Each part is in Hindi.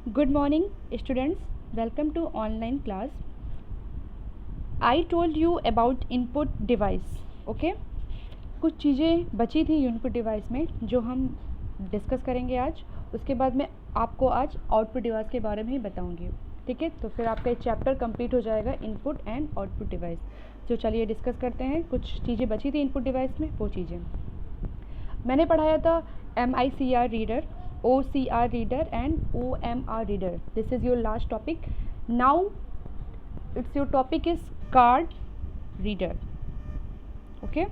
Good morning, students. Welcome to online class. I told you about input device. Okay? कुछ चीज़ें बची थी इनपुट डिवाइस में जो हम डिस्कस करेंगे आज. उसके बाद मैं आपको आज आउटपुट डिवाइस के बारे में ही बताऊंगी. ठीक है, तो फिर आपका एक चैप्टर कंप्लीट हो जाएगा इनपुट एंड आउटपुट डिवाइस. तो चलिए डिस्कस करते हैं. कुछ चीज़ें बची थी इनपुट डिवाइस में, वो चीज़ें मैंने पढ़ाया था. MICR reader, OCR reader and OMR reader. This is your last topic. Now it's your topic is called reader. Okay,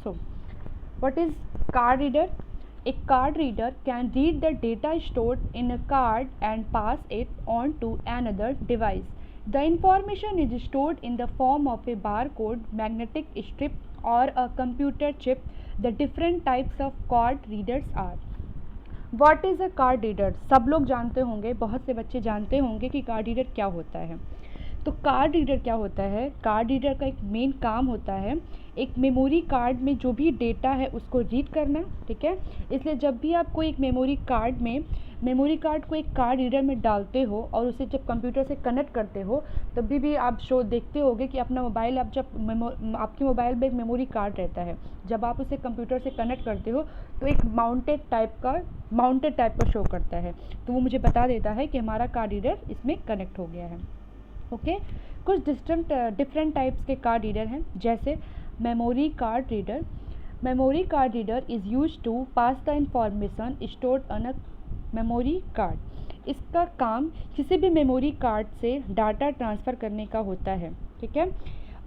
so what is card reader? A card reader can read the data stored in a card and pass it on to another device. The information is stored in the form of a barcode, magnetic strip or a computer chip. The different types of card readers are. What is a card reader? सब लोग जानते होंगे, बहुत से बच्चे जानते होंगे कि कार्ड रीडर क्या होता है. तो कार्ड रीडर क्या होता है? कार्ड रीडर का एक मेन काम होता है एक मेमोरी कार्ड में जो भी डेटा है उसको रीड करना. ठीक है, इसलिए जब भी आप कोई एक मेमोरी कार्ड को एक कार्ड रीडर में डालते हो और उसे जब कंप्यूटर से कनेक्ट करते हो तभी भी आप शो देखते होगे कि अपना मोबाइल, आप जब आपके मोबाइल में एक मेमोरी कार्ड रहता है, जब आप उसे कंप्यूटर से कनेक्ट करते हो तो एक माउंटेड टाइप का शो करता है. तो वो मुझे बता देता है कि हमारा कार्ड रीडर इसमें कनेक्ट हो गया है. ओके, कुछ डिफरेंट टाइप्स के कार्ड रीडर हैं, जैसे memory card reader. Memory card reader is use to pass the information stored on a memory card. इसका काम किसी भी मेमोरी कार्ड से डाटा ट्रांसफ़र करने का होता है. ठीक है,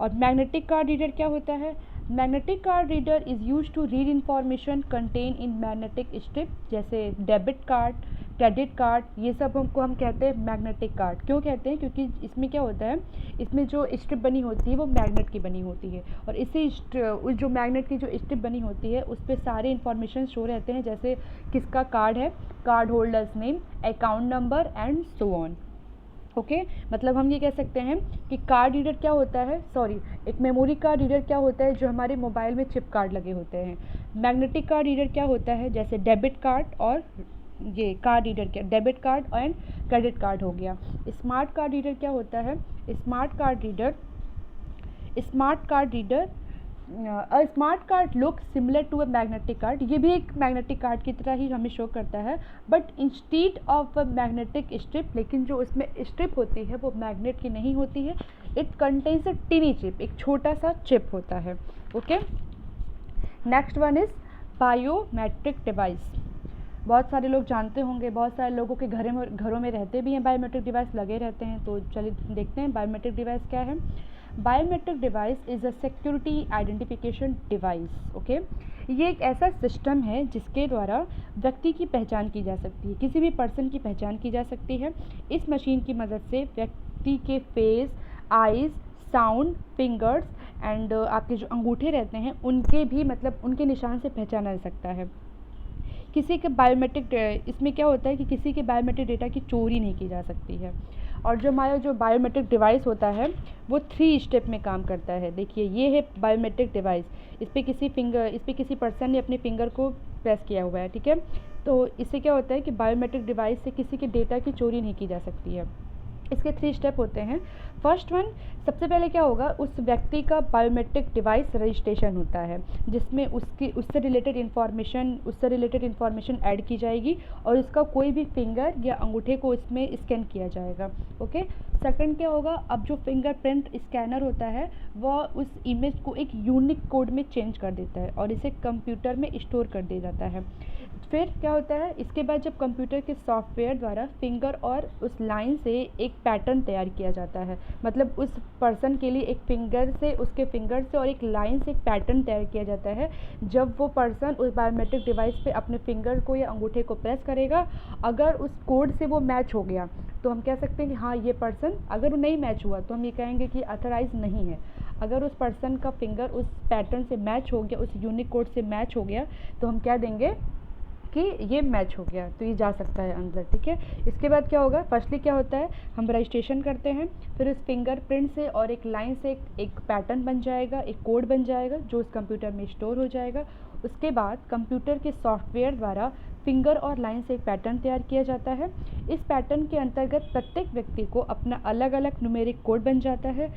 और मैग्नेटिक कार्ड रीडर क्या होता है? Magnetic card reader is use to read information content in magnetic strip, जैसे डेबिट कार्ड, क्रेडिट कार्ड, ये सब हमको हम कहते हैं मैग्नेटिक कार्ड. क्यों कहते हैं? क्योंकि इसमें क्या होता है, इसमें जो स्ट्रिप बनी होती है वो मैग्नेट की बनी होती है और इसी उस जो मैग्नेट की जो स्ट्रिप बनी होती है उस पर सारे इन्फॉर्मेशन शो रहते हैं, जैसे किसका कार्ड है, card holders name, account number and so on. Okay, मतलब हम ये कह सकते हैं कि कार्ड रीडर क्या होता है, एक मेमोरी कार्ड रीडर क्या होता है जो हमारे मोबाइल में चिप कार्ड लगे होते हैं. मैग्नेटिक कार्ड रीडर क्या होता है, जैसे डेबिट कार्ड और ये कार्ड रीडर, क्या debit card and credit card हो गया. स्मार्ट कार्ड रीडर क्या होता है? Smart card reader smart card look similar to a magnetic card. ये भी एक मैग्नेटिक कार्ड की तरह ही हमें शो करता है, but instead of a magnetic strip, लेकिन जो उसमें स्ट्रिप होती है वो मैग्नेट की नहीं होती है. इट कंटेन्स अ टिनी चिप, एक छोटा सा चिप होता है. Okay, next one is biometric device. बहुत सारे लोग जानते होंगे, बहुत सारे लोगों के घरों में रहते भी हैं बायोमेट्रिक डिवाइस लगे रहते हैं. तो चलिए देखते हैं बायोमेट्रिक डिवाइस क्या है. Biometric device is a security identification device. Okay, ये एक ऐसा सिस्टम है जिसके द्वारा व्यक्ति की पहचान की जा सकती है, किसी भी पर्सन की पहचान की जा सकती है. इस मशीन की मदद से व्यक्ति के face, eyes, sound, fingers and आपके जो अंगूठे रहते हैं उनके भी, मतलब उनके निशान से पहचाना जा सकता है. किसी के बायोमेट्रिक, इसमें क्या होता है कि किसी के बायोमेट्रिक डेटा की चोरी नहीं की जा सकती है. और जो हमारा जो बायोमेट्रिक डिवाइस होता है वो 3 स्टेप में काम करता है. देखिए, ये है बायोमेट्रिक डिवाइस. इस पर किसी पर्सन ने अपने फिंगर को प्रेस किया हुआ है. ठीक है, तो इससे क्या होता है कि बायोमेट्रिक डिवाइस से किसी के डेटा की चोरी नहीं की जा सकती है. इसके 3 स्टेप होते हैं. फर्स्ट वन, सबसे पहले क्या होगा, उस व्यक्ति का बायोमेट्रिक डिवाइस रजिस्ट्रेशन होता है जिसमें उससे रिलेटेड इन्फॉर्मेशन ऐड की जाएगी और उसका कोई भी फिंगर या अंगूठे को इसमें स्कैन किया जाएगा. ओके, सेकंड क्या होगा, अब जो फिंगरप्रिंट स्कैनर होता है वह उस इमेज को एक यूनिक कोड में चेंज कर देता है और इसे कंप्यूटर में स्टोर कर दिया जाता है. फिर क्या होता है, इसके बाद जब कंप्यूटर के सॉफ्टवेयर द्वारा फिंगर और उस लाइन से एक पैटर्न तैयार किया जाता है, मतलब उस पर्सन के लिए एक उसके फिंगर से और एक लाइन से एक पैटर्न तैयार किया जाता है. जब वो पर्सन उस बायोमेट्रिक डिवाइस पे अपने फिंगर को या अंगूठे को प्रेस करेगा, अगर उस कोड से वो मैच हो गया तो हम कह सकते हैं कि हाँ ये पर्सन, अगर वो नहीं मैच हुआ तो हम ये कहेंगे कि ऑथराइज नहीं है. अगर उस पर्सन का फिंगर उस पैटर्न से मैच हो गया, उस यूनिक कोड से मैच हो गया, तो हम क्या देंगे कि ये मैच हो गया तो ये जा सकता है अंदर, ठीक है। इसके बाद क्या होगा, फर्स्टली क्या होता है, हम रजिस्ट्रेशन करते हैं, फिर उस फिंगरप्रिंट से और एक लाइन से एक पैटर्न बन जाएगा, एक कोड बन जाएगा जो उस कंप्यूटर में स्टोर हो जाएगा। उसके बाद कंप्यूटर के सॉफ्टवेयर द्वारा फिंगर और लाइन से एक पैटर्न तैयार किया जाता है। इस पैटर्न के अंतर्गत प्रत्येक व्यक्ति को अपना अलग अलग न्यूमेरिक कोड बन जाता है।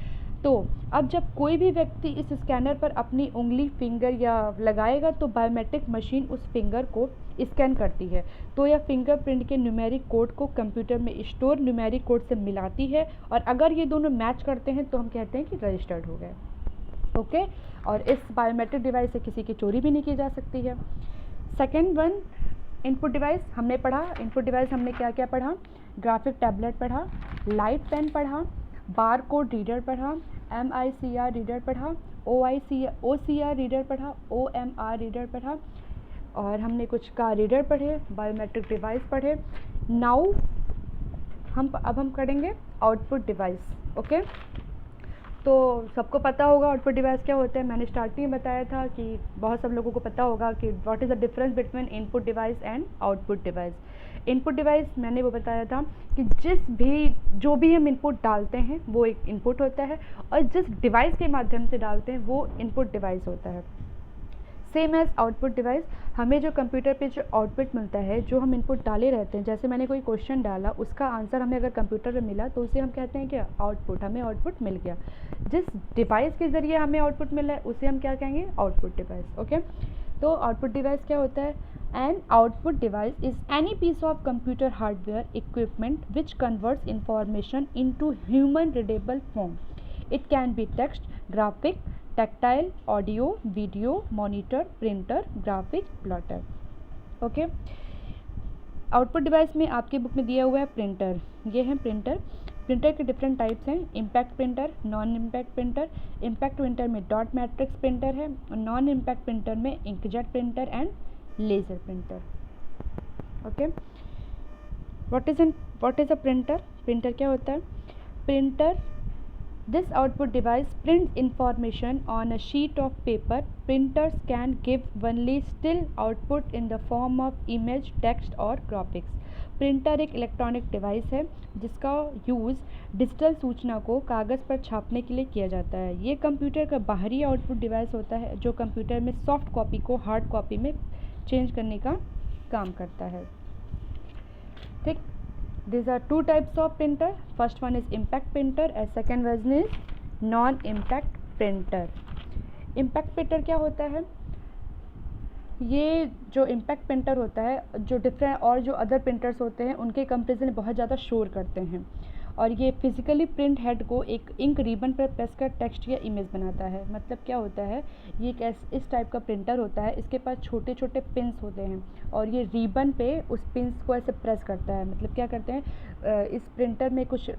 तो अब जब कोई भी व्यक्ति इस स्कैनर पर अपनी उंगली फिंगर या लगाएगा तो बायोमेट्रिक मशीन उस फिंगर को स्कैन करती है, तो यह फिंगरप्रिंट के न्यूमेरिक कोड को कंप्यूटर में स्टोर न्यूमेरिक कोड से मिलाती है, और अगर ये दोनों मैच करते हैं तो हम कहते हैं कि रजिस्टर्ड हो गए। ओके, और इस बायोमेट्रिक डिवाइस से किसी की चोरी भी नहीं की जा सकती है। सेकेंड वन, इनपुट डिवाइस हमने पढ़ा। इनपुट डिवाइस हमने क्या क्या पढ़ा, ग्राफिक टैबलेट पढ़ा, लाइट पेन पढ़ा, बार कोड रीडर पढ़ा, MICR रीडर पढ़ा, OCR रीडर पढ़ा, OMR रीडर पढ़ा, और हमने कुछ कार रीडर पढ़े, बायोमेट्रिक डिवाइस पढ़े। नाउ अब हम करेंगे आउटपुट डिवाइस। ओके, तो सबको पता होगा आउटपुट डिवाइस क्या होता है। मैंने स्टार्टिंग में बताया था कि बहुत सब लोगों को पता होगा कि what is the difference between input device and output device. Input device मैंने वो बताया था कि जो भी हम इनपुट डालते हैं वो एक इनपुट होता है, और जिस डिवाइस के माध्यम से डालते हैं वो इनपुट डिवाइस होता है। सेम एज आउटपुट डिवाइस, हमें जो कंप्यूटर पे जो आउटपुट मिलता है, जो हम इनपुट डाले रहते हैं, जैसे मैंने कोई क्वेश्चन डाला, उसका आंसर हमें अगर कंप्यूटर पे मिला तो उसे हम कहते हैं कि आउटपुट, हमें आउटपुट मिल गया। जिस डिवाइस के ज़रिए हमें आउटपुट मिला है उसे हम क्या कहेंगे, आउटपुट डिवाइस। ओके, तो आउटपुट डिवाइस क्या होता है, an output device is any piece of computer hardware equipment which converts information into human readable form. It can be text, graphic, tactile, audio, video, monitor, printer, graphic, plotter. Okay, output device में आपकी बुक में दिया हुआ है प्रिंटर। ये है प्रिंटर। प्रिंटर के डिफरेंट टाइप्स हैं, impact printer, non impact printer. Impact printer में डॉट मैट्रिक्स प्रिंटर है, और नॉन इम्पैक्ट प्रिंटर में inkjet printer and laser printer. Okay, what is a printer. Printer क्या होता है, printer, this output device prints information on a sheet of paper. Printers can give only still output in the form of image, text और graphics. प्रिंटर एक इलेक्ट्रॉनिक डिवाइस है जिसका यूज़ डिजिटल सूचना को कागज़ पर छापने के लिए किया जाता है। ये कंप्यूटर का बाहरी आउटपुट डिवाइस होता है जो कंप्यूटर में सॉफ्ट कॉपी को हार्ड कॉपी में चेंज करने का काम करता है। ठीक, these are two types of printer. First one is impact printer and second one is non impact printer. impact printer क्या होता है, ये जो इम्पैक्ट प्रिंटर होता है, जो डिफरेंट और जो अदर प्रिंटर्स होते हैं उनके कंपेरिजन बहुत ज़्यादा शोर करते हैं, और ये फिजिकली प्रिंट हेड को एक इंक रिबन पर प्रेस कर टेक्स्ट या इमेज बनाता है। मतलब क्या होता है, ये एक इस टाइप का प्रिंटर होता है, इसके पास छोटे छोटे पिन्स होते हैं और ये रिबन पे उस पिन्स को ऐसे प्रेस करता है। मतलब क्या करते हैं, इस प्रिंटर में कुछ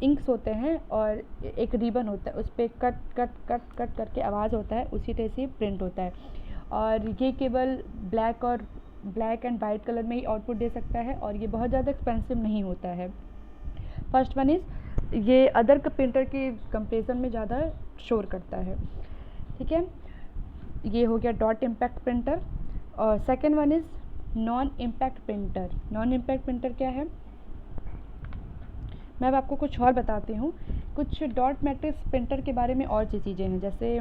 इंक्स होते हैं और एक रिबन होता है, उस पर कट कट कट कट करके आवाज़ होता है, उसी तरह से प्रिंट होता है। और ये केवल ब्लैक एंड वाइट कलर में ही आउटपुट दे सकता है, और ये बहुत ज़्यादा एक्सपेंसिव नहीं होता है। फर्स्ट वन इज़ ये अदर प्रिंटर के कंपेरिजन में ज़्यादा शोर करता है। ठीक है, ये हो गया डॉट इम्पैक्ट प्रिंटर। और second one is non impact printer. Non impact printer क्या है, मैं अब आपको कुछ और बताती हूँ। कुछ डॉट मैट्रिक्स प्रिंटर के बारे में और चीज़ें हैं, जैसे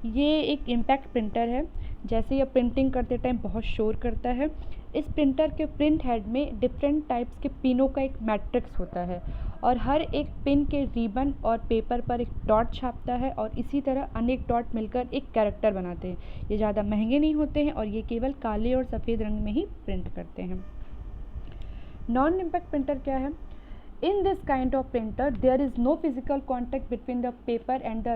ये एक इम्पैक्ट प्रिंटर है, जैसे ये प्रिंटिंग करते टाइम बहुत शोर करता है। इस प्रिंटर के प्रिंट हेड में डिफरेंट टाइप्स के पिनों का एक मैट्रिक्स होता है, और हर एक पिन के रिबन और पेपर पर एक डॉट छापता है, और इसी तरह अनेक डॉट मिलकर एक कैरेक्टर बनाते हैं। ये ज़्यादा महंगे नहीं होते हैं और ये केवल काले और सफ़ेद रंग में ही प्रिंट करते हैं। नॉन इम्पैक्ट प्रिंटर क्या है, In this kind of printer, there is no physical contact between the paper and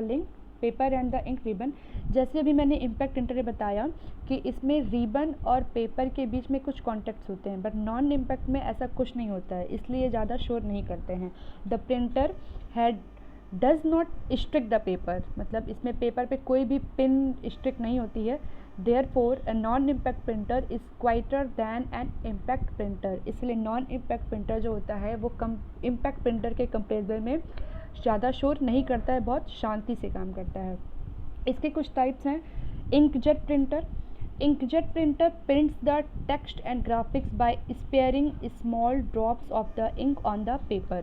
the ink ribbon. जैसे अभी मैंने इम्पैक्ट प्रिंटर में बताया कि इसमें रिबन और पेपर के बीच में कुछ कॉन्टैक्ट्स होते हैं, बट नॉन इम्पैक्ट में ऐसा कुछ नहीं होता है, इसलिए ज़्यादा शोर नहीं करते हैं। The printer head does not strike the paper, मतलब इसमें पेपर पे कोई भी पिन स्ट्रिक नहीं होती है। Therefore, a non-impact printer is quieter than an impact printer. इसलिए नॉन इम्पैक्ट प्रिंटर जो होता है वो कम इम्पैक्ट प्रिंटर के कंपेरिजन में ज़्यादा शोर नहीं करता है, बहुत शांति से काम करता है। इसके कुछ टाइप्स हैं, inkjet printer. Inkjet printer prints the text and graphics by sparing small drops of the ink on the paper.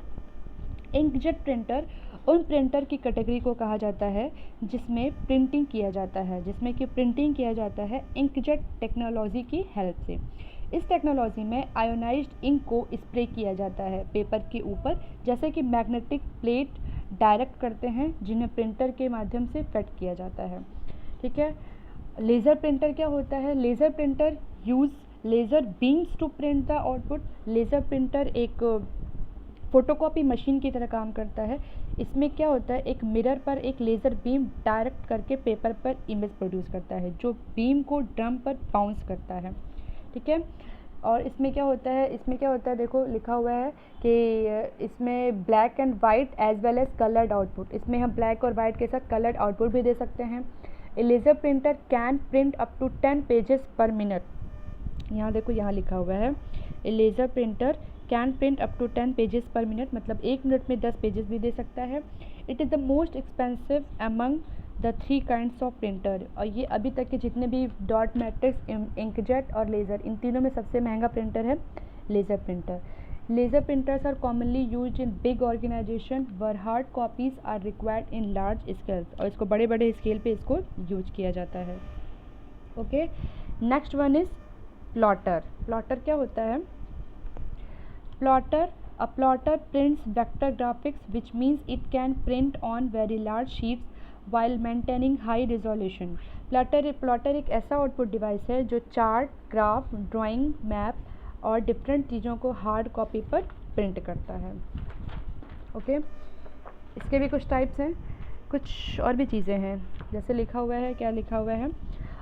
Inkjet printer उन प्रिंटर की कैटेगरी को कहा जाता है जिसमें प्रिंटिंग किया जाता है, जिसमें कि प्रिंटिंग किया जाता है इंकजेट टेक्नोलॉजी की हेल्प से। इस टेक्नोलॉजी में आयोनाइज्ड इंक को स्प्रे किया जाता है पेपर के ऊपर, जैसे कि मैग्नेटिक प्लेट डायरेक्ट करते हैं जिन्हें प्रिंटर के माध्यम से फेड किया जाता है। ठीक है। लेज़र प्रिंटर क्या होता है? Laser printer use laser beams to print the output. Laser printer एक फोटोकॉपी मशीन की तरह काम करता है। इसमें क्या होता है, एक मिरर पर एक लेज़र बीम डायरेक्ट करके पेपर पर इमेज प्रोड्यूस करता है, जो बीम को ड्रम पर बाउंस करता है। ठीक है। और इसमें क्या होता है, देखो लिखा हुआ है कि इसमें black and white as well as coloured output. इसमें हम ब्लैक और वाइट के साथ कलर्ड आउटपुट भी दे सकते हैं। A laser printer can print up to 10 pages per minute. यहाँ देखो, यहाँ लिखा हुआ है a laser printer can print up to 10 pages per minute, मतलब 1 मिनट में 10 पेजेस भी दे सकता है। It is the most expensive among the 3 kinds of printer. और ये अभी तक के जितने भी डॉट मैट्रिक्स, इंकजेट और लेज़र, इन तीनों में सबसे महंगा प्रिंटर है laser printer. Laser printers are commonly used in big organisation where hard copies are required in large scales. और इसको बड़े बड़े स्केल पे इसको यूज किया जाता है। Okay, next one is plotter. Plotter क्या होता है? A plotter prints vector graphics, which means it can print on very large sheets while maintaining high resolution. Plotter एक ऐसा आउटपुट डिवाइस है जो चार्ट, ग्राफ, ड्राइंग, मैप और डिफरेंट चीज़ों को हार्ड कॉपी पर प्रिंट करता है। ओके, इसके भी कुछ टाइप्स हैं, कुछ और भी चीज़ें हैं। जैसे लिखा हुआ है, क्या लिखा हुआ है?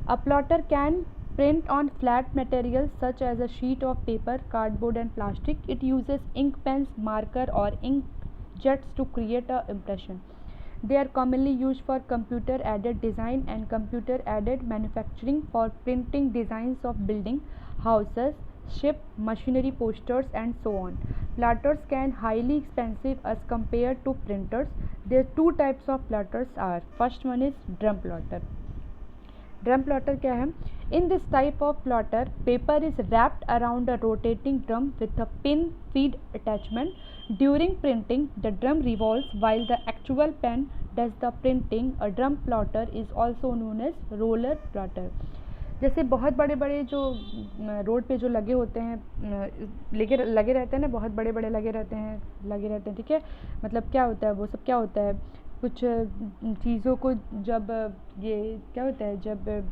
A plotter can print on flat materials such as a sheet of paper, cardboard and plastic. It uses ink pens, marker or ink jets to create a impression. They are commonly used for computer aided design and computer aided manufacturing, for printing designs of building, houses, ship, machinery, posters and so on. Plotters can highly expensive as compared to printers. There are 2 types of plotters are. First one is drum plotter. Drum plotter क्या है? In this type of plotter paper is wrapped around a rotating drum with a pin feed attachment. During printing the drum revolves while the actual pen does the printing. A drum plotter is also known as roller plotter. जैसे बहुत बड़े बड़े जो रोड पे जो लगे होते हैं, लगे रहते हैं ना, बहुत बड़े बड़े लगे रहते हैं। ठीक है। मतलब क्या होता है, वो सब क्या होता है, कुछ चीज़ों को जब ये क्या होता है, जब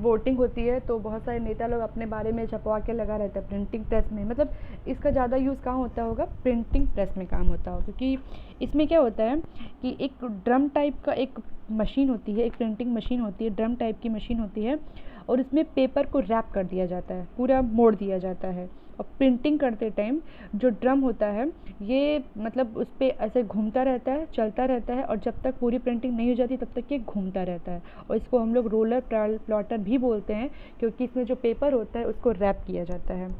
वोटिंग होती है तो बहुत सारे नेता लोग अपने बारे में छपवा के लगा रहता है प्रिंटिंग प्रेस में। मतलब इसका ज़्यादा यूज़ कहाँ होता होगा? प्रिंटिंग प्रेस में काम होता होगा, क्योंकि इसमें क्या होता है कि एक ड्रम टाइप का एक मशीन होती है, एक प्रिंटिंग मशीन होती है, ड्रम टाइप की मशीन होती है, और उसमें पेपर को रैप कर दिया जाता है, पूरा मोड़ दिया जाता है। और प्रिंटिंग करते टाइम जो ड्रम होता है ये मतलब उस पर ऐसे घूमता रहता है, चलता रहता है, और जब तक पूरी प्रिंटिंग नहीं हो जाती तब तक ये घूमता रहता है। और इसको हम लोग रोलर प्लॉटर भी बोलते हैं, क्योंकि इसमें जो पेपर होता है उसको रैप किया जाता है।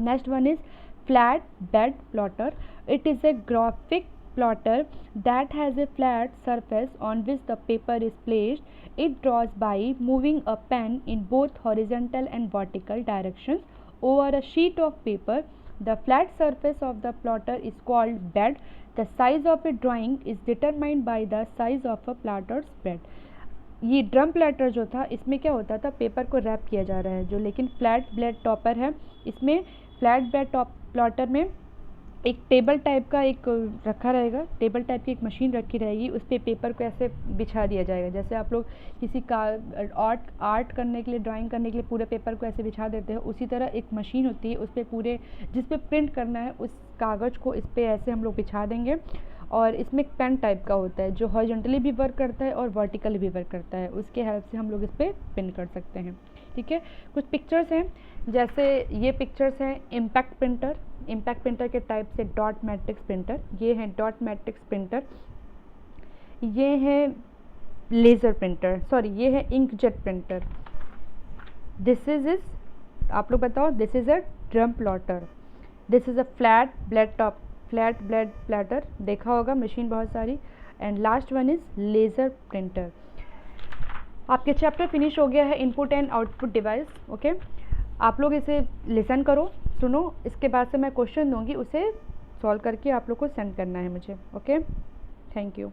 Next one is flat bed plotter. It is a graphic plotter that has a flat surface on which the paper is placed. It draws by moving a pen in both horizontal and vertical directions over a sheet of paper. The flat surface of the plotter is called bed. The size of a drawing is determined by the size of a plotter's bed. ये ड्रम प्लॉटर जो था, इसमें क्या होता था, पेपर को रैप किया जा रहा है जो, लेकिन फ्लैट ब्लेड टॉपर है। इसमें फ्लैट ब्लेड प्लॉटर में एक टेबल टाइप का एक रखा रहेगा, टेबल टाइप की एक मशीन रखी रहेगी, उस पर पेपर को ऐसे बिछा दिया जाएगा। जैसे आप लोग किसी का आर्ट करने के लिए, ड्राइंग करने के लिए पूरे पेपर को ऐसे बिछा देते हैं, उसी तरह एक मशीन होती है, उस पर पूरे जिस पे प्रिंट करना है उस कागज़ को इस पर ऐसे हम लोग बिछा देंगे। और इसमें पेन टाइप का होता है जो हॉरिजॉन्टली भी वर्क करता है और वर्टिकली भी वर्क करता है, उसके हेल्प से हम लोग इस पर पिन कर सकते हैं। ठीक है। कुछ पिक्चर्स हैं, जैसे ये पिक्चर्स हैं इम्पैक्ट प्रिंटर। इम्पैक्ट प्रिंटर के टाइप से डॉट मैट्रिक्स प्रिंटर, ये है डॉट मैट्रिक्स प्रिंटर। ये है लेज़र प्रिंटर, सॉरी ये है इंकजेट प्रिंटर। दिस इज आप लोग बताओ, this is a drum plotter. This is a flat blade plotter, देखा होगा मशीन बहुत सारी। And last one is laser printer. आपके चैप्टर फिनिश हो गया है input and output device. Okay, आप लोग इसे लिसन करो, सुनो, इसके बाद से मैं क्वेश्चन दूंगी, उसे सॉल्व करके आप लोग को सेंड करना है मुझे। Okay, thank you.